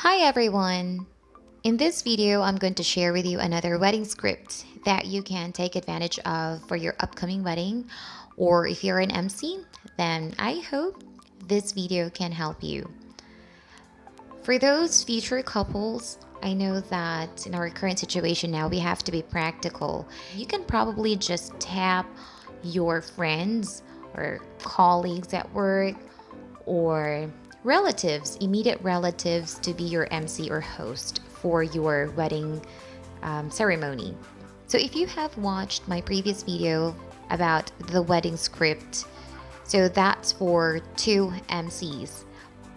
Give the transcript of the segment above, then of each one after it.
Hi everyone! In this video, I'm going to share with you another wedding script that you can take advantage of for your upcoming wedding, or if you're an MC, then I hope this video can help you. For those future couples, I know that in our current situation now, we have to be practical. You can probably just tap your friends or colleagues at work or relatives, immediate relatives, to be your MC or host for your wedding ceremony. So if you have watched my previous video about the wedding script, so that's for 2 MCs.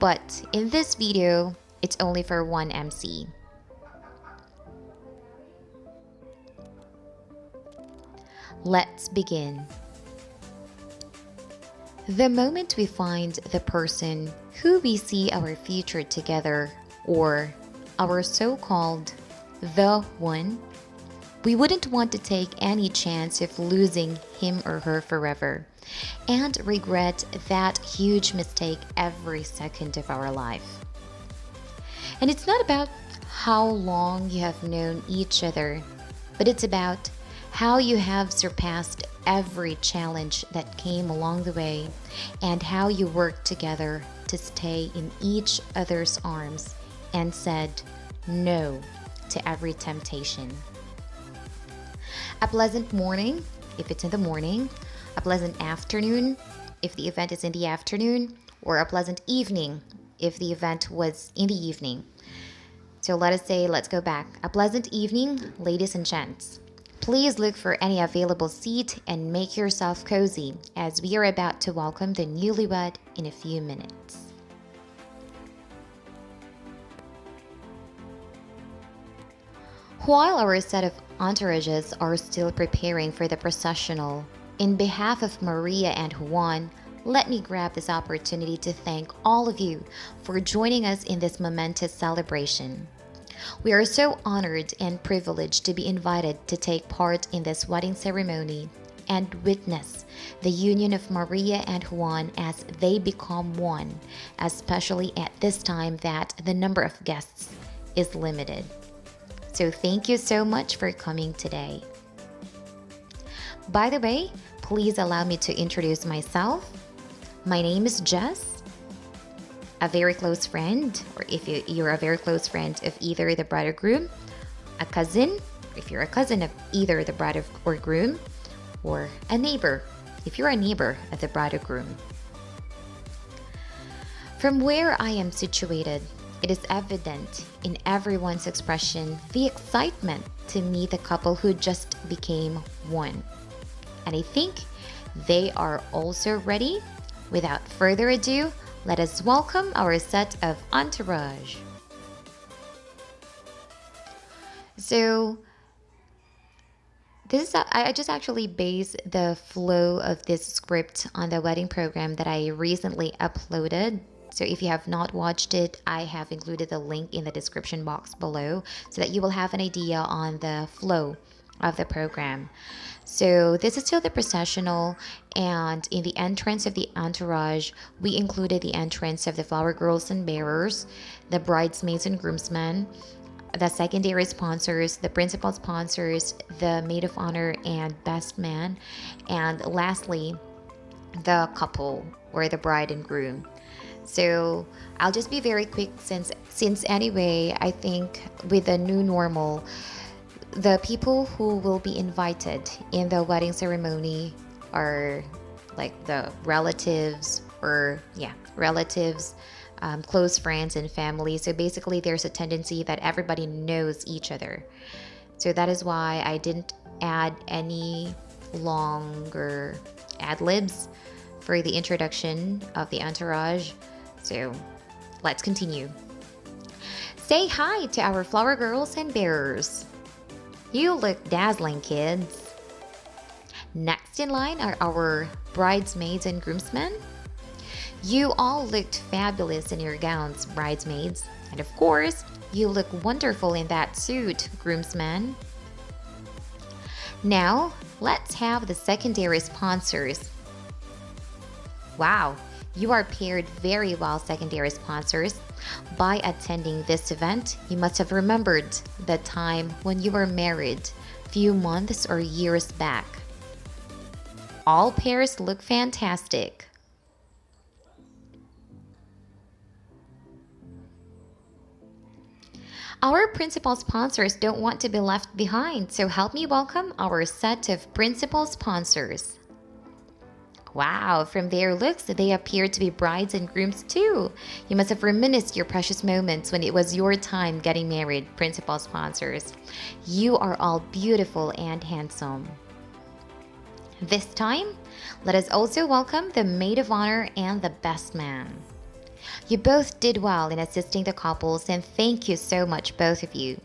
But in this video, it's only for 1 MC. Let's begin. The moment we find the person who we see our future together, or our so-called the one, we wouldn't want to take any chance of losing him or her forever and regret that huge mistake every second of our life. And it's not about how long you have known each other, but it's about how you have surpassed every challenge that came along the way and how you worked together to stay in each other's arms and said no to every temptation. A pleasant morning, if it's in the morning, a pleasant afternoon, if the event is in the afternoon, or a pleasant evening, if the event was in the evening. So let's go back. A pleasant evening, ladies and gents. Please look for any available seat and make yourself cozy as we are about to welcome the newlywed in a few minutes. While our set of entourages are still preparing for the processional, in behalf of Maria and Juan, let me grab this opportunity to thank all of you for joining us in this momentous celebration. We are so honored and privileged to be invited to take part in this wedding ceremony and witness the union of Maria and Juan as they become one, especially at this time that the number of guests is limited. So thank you so much for coming today. By the way, please allow me to introduce myself. My name is Jess, a very close friend, or if you're a very close friend of either the bride or groom, a cousin, if you're a cousin of either the bride or groom, or a neighbor, if you're a neighbor of the bride or groom. From where I am situated, it is evident in everyone's expression the excitement to meet the couple who just became one. And I think they are also ready. Without further ado, let us welcome our set of entourage. So I just actually based the flow of this script on the wedding program that I recently uploaded. So if you have not watched it, I have included the link in the description box below so that you will have an idea on the flow of the program. So this is still the processional, and in the entrance of the entourage, we included the entrance of the flower girls and bearers, the bridesmaids and groomsmen, the secondary sponsors, the principal sponsors, the maid of honor and best man, and lastly, the couple or the bride and groom. So I'll just be very quick since anyway, I think with the new normal, the people who will be invited in the wedding ceremony are like the relatives close friends and family. So basically there's a tendency that everybody knows each other. So that is why I didn't add any longer ad-libs for the introduction of the entourage. So let's continue. Say hi to our flower girls and bearers. You look dazzling, kids. Next in line are our bridesmaids and groomsmen. You all looked fabulous in your gowns, bridesmaids. And of course, you look wonderful in that suit, groomsmen. Now, let's have the secondary sponsors. Wow, You are paired very well, secondary sponsors. By attending this event, you must have remembered the time when you were married, few months or years back. All pairs look fantastic. Our principal sponsors don't want to be left behind, so help me welcome our set of principal sponsors. Wow, from their looks, they appear to be brides and grooms too. You must have reminisced your precious moments when it was your time getting married, principal sponsors. You are all beautiful and handsome. This time, let us also welcome the maid of honor and the best man. You both did well in assisting the couples, and thank you so much, both of you.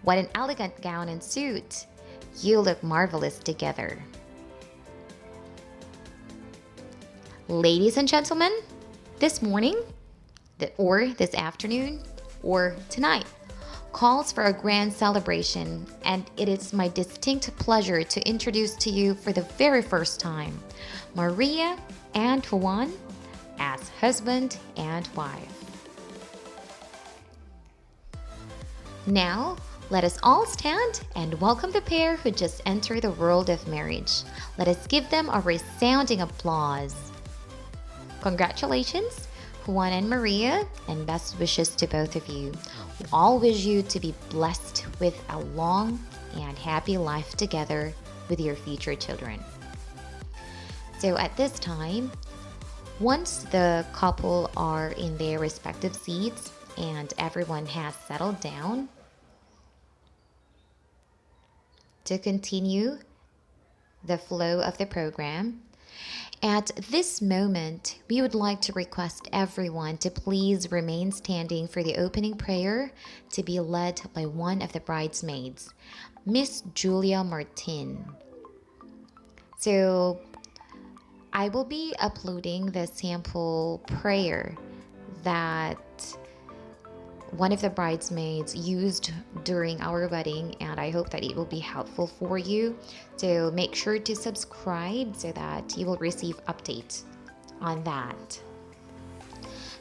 What an elegant gown and suit. You look marvelous together. Ladies and gentlemen, this morning, or this afternoon, or tonight, calls for a grand celebration, and it is my distinct pleasure to introduce to you for the very first time, Maria and Juan as husband and wife. Now, let us all stand and welcome the pair who just entered the world of marriage. Let us give them a resounding applause. Congratulations, Juan and Maria, and best wishes to both of you. We all wish you to be blessed with a long and happy life together with your future children. So at this time, once the couple are in their respective seats and everyone has settled down, to continue the flow of the program, at this moment, we would like to request everyone to please remain standing for the opening prayer to be led by one of the bridesmaids, Miss Julia Martin. So I will be uploading the sample prayer that one of the bridesmaids used during our wedding, and I hope that it will be helpful for you. So make sure to subscribe so that you will receive updates on that.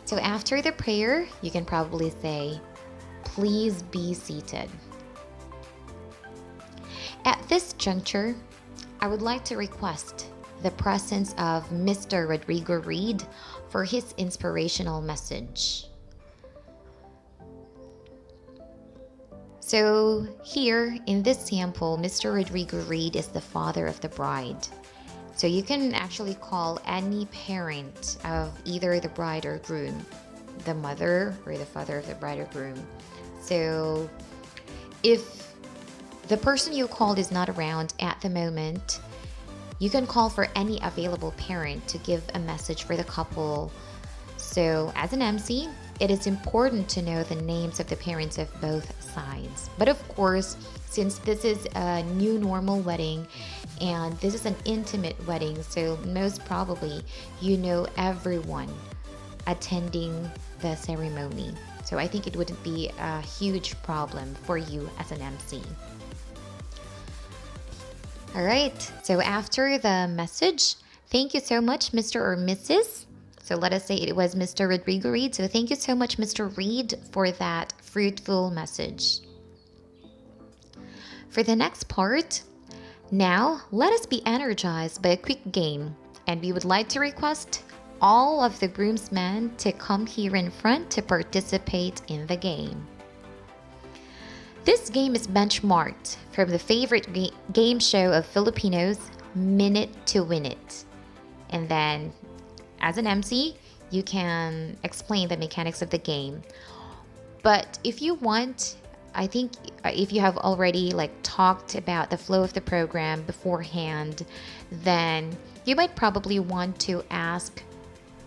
So after the prayer, you can probably say, "Please be seated." At this juncture, I would like to request the presence of Mr. Rodrigo Reed for his inspirational message. So here in this sample, Mr. Rodrigo Reed is the father of the bride. So you can actually call any parent of either the bride or groom, the mother or the father of the bride or groom. So if the person you called is not around at the moment, you can call for any available parent to give a message for the couple. So as an MC, it is important to know the names of the parents of both sides. But of course, since this is a new normal wedding and this is an intimate wedding, so most probably you know everyone attending the ceremony. So I think it wouldn't be a huge problem for you as an MC. All right, so after the message, thank you so much, Mr. or Mrs. So let us say it was Mr. Rodrigo Reed. So thank you so much, Mr. Reed, for that fruitful message. For the next part, now let us be energized by a quick game. And we would like to request all of the groomsmen to come here in front to participate in the game. This game is benchmarked from the favorite game show of Filipinos, Minute to Win It. And then as an MC, you can explain the mechanics of the game. But if you want, I think if you have already talked about the flow of the program beforehand, then you might probably want to ask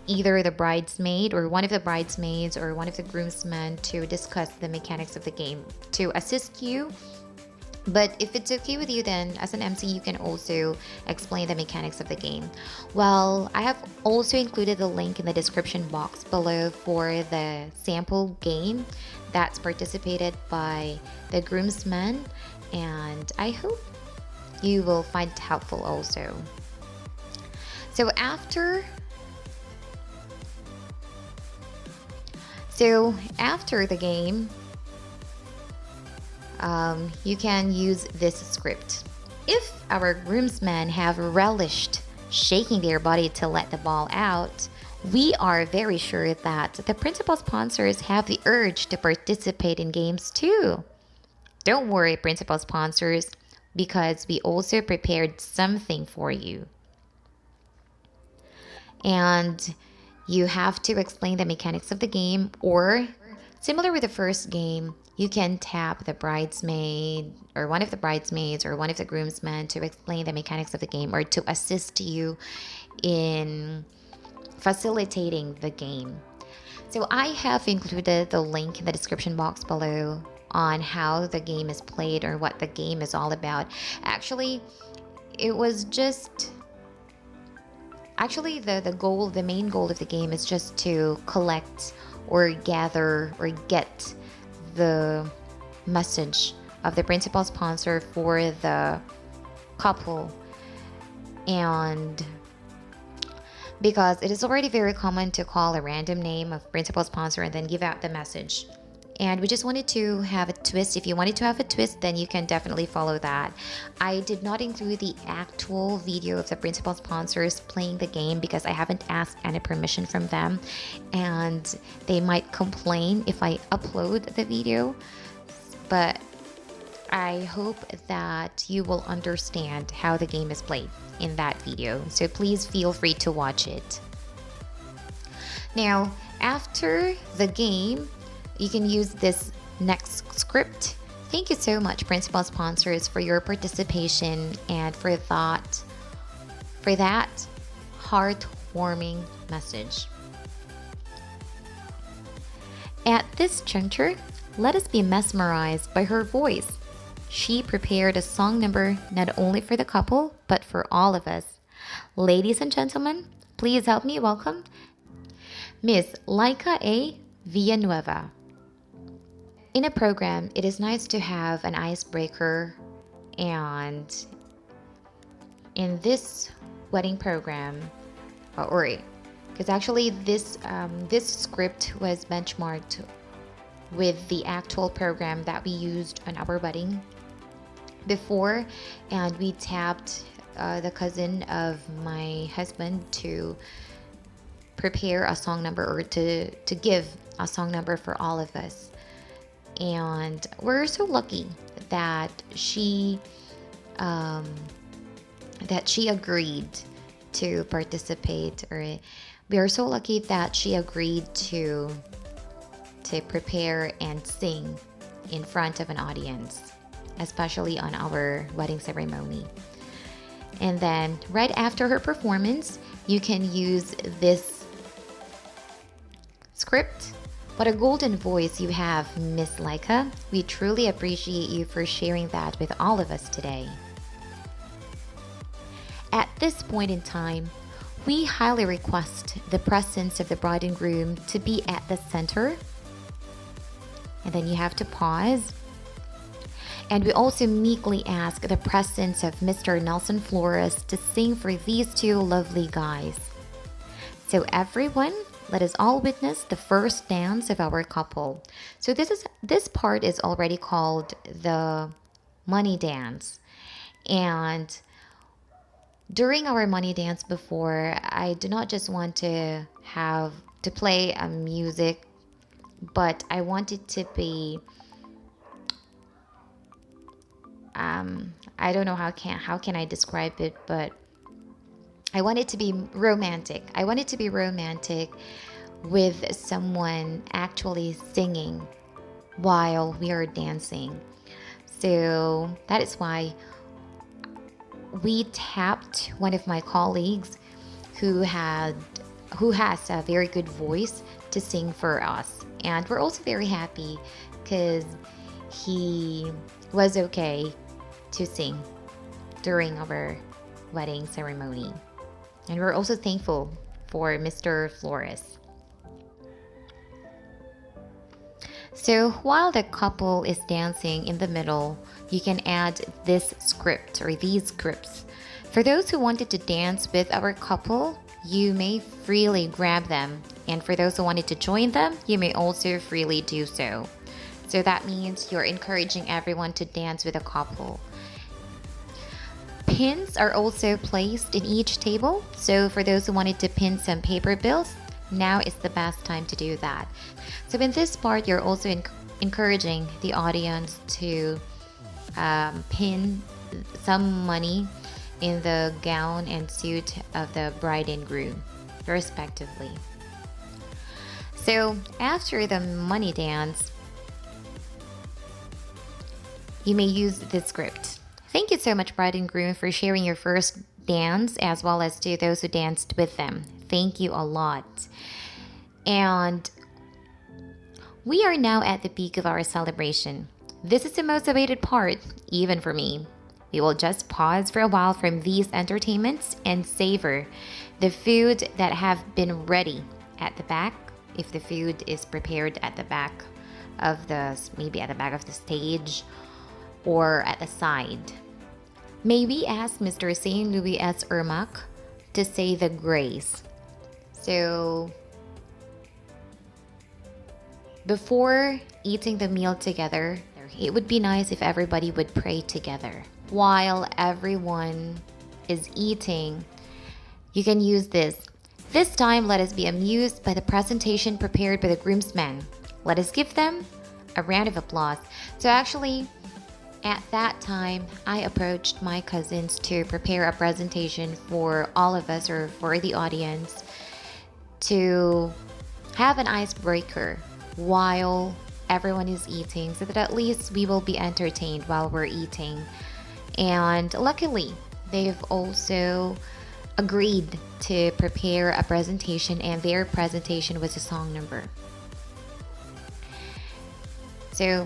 either the bridesmaid or one of the bridesmaids or one of the groomsmen to discuss the mechanics of the game to assist you. But if it's okay with you, then as an MC, you can also explain the mechanics of the game. Well, I have also included the link in the description box below for the sample game that's participated by the groomsmen, and I hope you will find it helpful also. So after So after the game, you can use this script. If our groomsmen have relished shaking their body to let the ball out, we are very sure that the principal sponsors have the urge to participate in games too. Don't worry, principal sponsors, because we also prepared something for you. And you have to explain the mechanics of the game, or similar with the first game, you can tap the bridesmaid or one of the bridesmaids or one of the groomsmen to explain the mechanics of the game or to assist you in facilitating the game. So I have included the link in the description box below on how the game is played or what the game is all about. Actually, it was just the main goal of the game is just to collect or gather or get the message of the principal sponsor for the couple. And because it is already very common to call a random name of principal sponsor and then give out the message. And we just wanted to have a twist. If you wanted to have a twist, then you can definitely follow that. I did not include the actual video of the principal sponsors playing the game because I haven't asked any permission from them. And they might complain if I upload the video. But I hope that you will understand how the game is played in that video. So please feel free to watch it. Now, after the game, you can use this next script. Thank you so much, principal sponsors, for your participation and for that heartwarming message. At this juncture, let us be mesmerized by her voice. She prepared a song number not only for the couple, but for all of us. Ladies and gentlemen, please help me welcome Miss Laika A. Villanueva. In a program, it is nice to have an icebreaker, and in this wedding program, because actually this script was benchmarked with the actual program that we used on our wedding before, and we tapped the cousin of my husband to prepare a song number or to give a song number for all of us. And we're so lucky that she agreed to participate, or we are so lucky that she agreed to prepare and sing in front of an audience, especially on our wedding ceremony. And then right after her performance, you can use this script. What a golden voice you have, Miss Laika. We truly appreciate you for sharing that with all of us today. At this point in time, we highly request the presence of the bride and groom to be at the center. And then you have to pause. And we also meekly ask the presence of Mr. Nelson Flores to sing for these two lovely guys. So everyone, let us all witness the first dance of our couple. So this part is already called the money dance. And during our money dance before, I do not just want to have to play a music, but I want it to be I don't know how can I describe it, but I want it to be romantic. I want it to be romantic with someone actually singing while we are dancing. So that is why we tapped one of my colleagues who has a very good voice to sing for us. And we're also very happy because he was okay to sing during our wedding ceremony. And we're also thankful for Mr. Flores. So while the couple is dancing in the middle, you can add this script or these scripts. For those who wanted to dance with our couple, you may freely grab them And for those who wanted to join them, you may also freely do so. So that means you're encouraging everyone to dance with a couple. Pins are also placed in each table. So for those who wanted to pin some paper bills, now is the best time to do that. So in this part, you're also encouraging the audience to pin some money in the gown and suit of the bride and groom, respectively. So after the money dance, you may use this script. Thank you so much, bride and groom, for sharing your first dance, as well as to those who danced with them. Thank you a lot. And we are now at the peak of our celebration. This is the most awaited part, even for me. We will just pause for a while from these entertainments and savor the food that have been ready at the back. If the food is prepared at the back of maybe at the back of the stage or at the side. May we ask Mr. St. Louis S. Ermac to say the grace. So before eating the meal together, it would be nice if everybody would pray together. While everyone is eating, you can use this. This time, let us be amused by the presentation prepared by the groomsmen. Let us give them a round of applause. So actually, at that time, I approached my cousins to prepare a presentation for all of us, or for the audience, to have an icebreaker while everyone is eating, so that at least we will be entertained while we're eating. And luckily, they've also agreed to prepare a presentation, and their presentation was a song number. So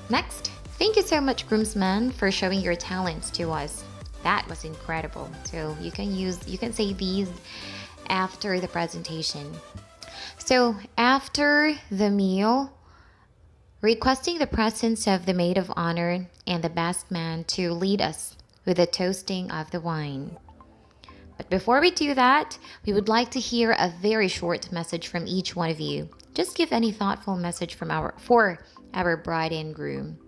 next, thank you so much, groomsmen, for showing your talents to us. That was incredible. So you can say these after the presentation. So after the meal, requesting the presence of the maid of honor and the best man to lead us with the toasting of the wine. But before we do that, we would like to hear a very short message from each one of you. Just give any thoughtful message for our bride and groom.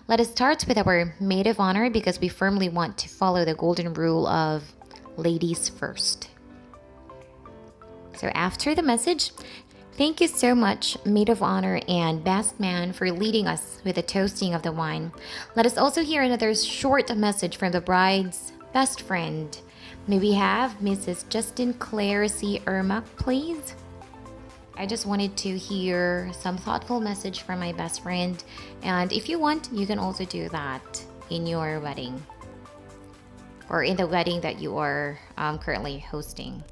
Let us start with our maid of honor, because we firmly want to follow the golden rule of ladies first. So after the message, thank you so much, maid of honor and best man, for leading us with the toasting of the wine. Let us also hear another short message from the bride's best friend. May we have Mrs. Justin Claire C. Ermac, please? I just wanted to hear some thoughtful message from my best friend. And if you want, you can also do that in your wedding, or in the wedding that you are currently hosting.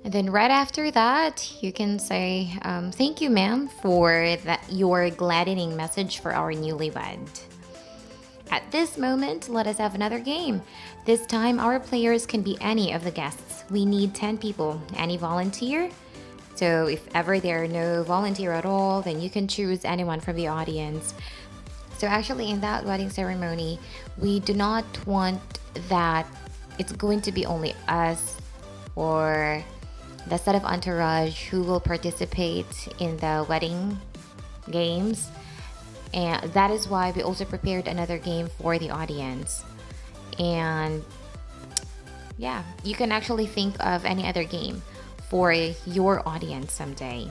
And then right after that, you can say, thank you, ma'am, for your gladdening message for our newlywed. At this moment, let us have another game. This time, our players can be any of the guests. We need 10 people. Any volunteer? So if ever there are no volunteer at all, then you can choose anyone from the audience. So actually, in that wedding ceremony, we do not want that it's going to be only us or the set of entourage who will participate in the wedding games. And that is why we also prepared another game for the audience. And yeah, you can actually think of any other game for your audience someday.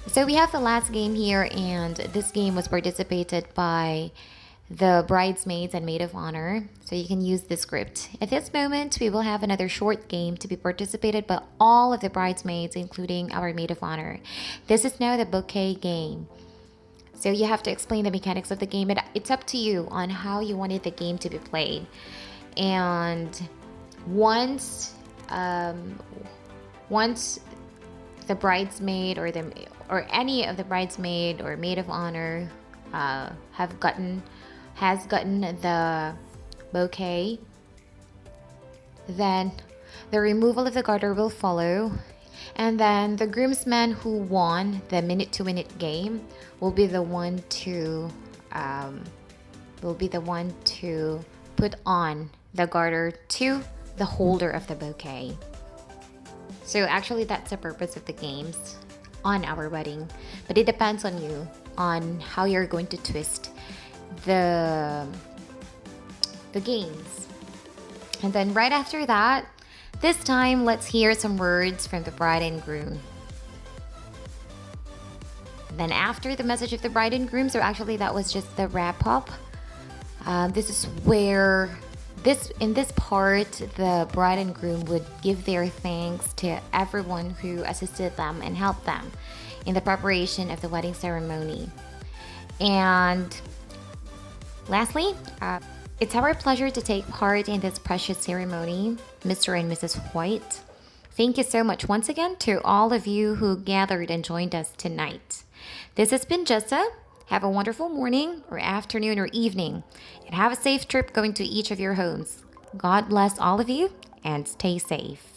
So we have the last game here, and this game was participated by the bridesmaids and maid of honor. So you can use the script. At this moment, we will have another short game to be participated by all of the bridesmaids, including our maid of honor. This is now the bouquet game. So you have to explain the mechanics of the game. It's up to you on how you wanted the game to be played. And once the bridesmaid or any of the bridesmaid or maid of honor has gotten the bouquet, then the removal of the garter will follow. And then the groomsman who won the minute-to-minute game will be the one to put on the garter to the holder of the bouquet. So actually, that's the purpose of the games on our wedding. But it depends on you, on how you're going to twist the games. And then right after that, this time let's hear some words from the bride and groom. Then after the message of the bride and groom, so actually that was just the wrap up. This is where in this part, the bride and groom would give their thanks to everyone who assisted them and helped them in the preparation of the wedding ceremony. And lastly, it's our pleasure to take part in this precious ceremony, Mr. and Mrs. White. Thank you so much once again to all of you who gathered and joined us tonight. This has been Jessa. Have a wonderful morning or afternoon or evening, and have a safe trip going to each of your homes. God bless all of you and stay safe.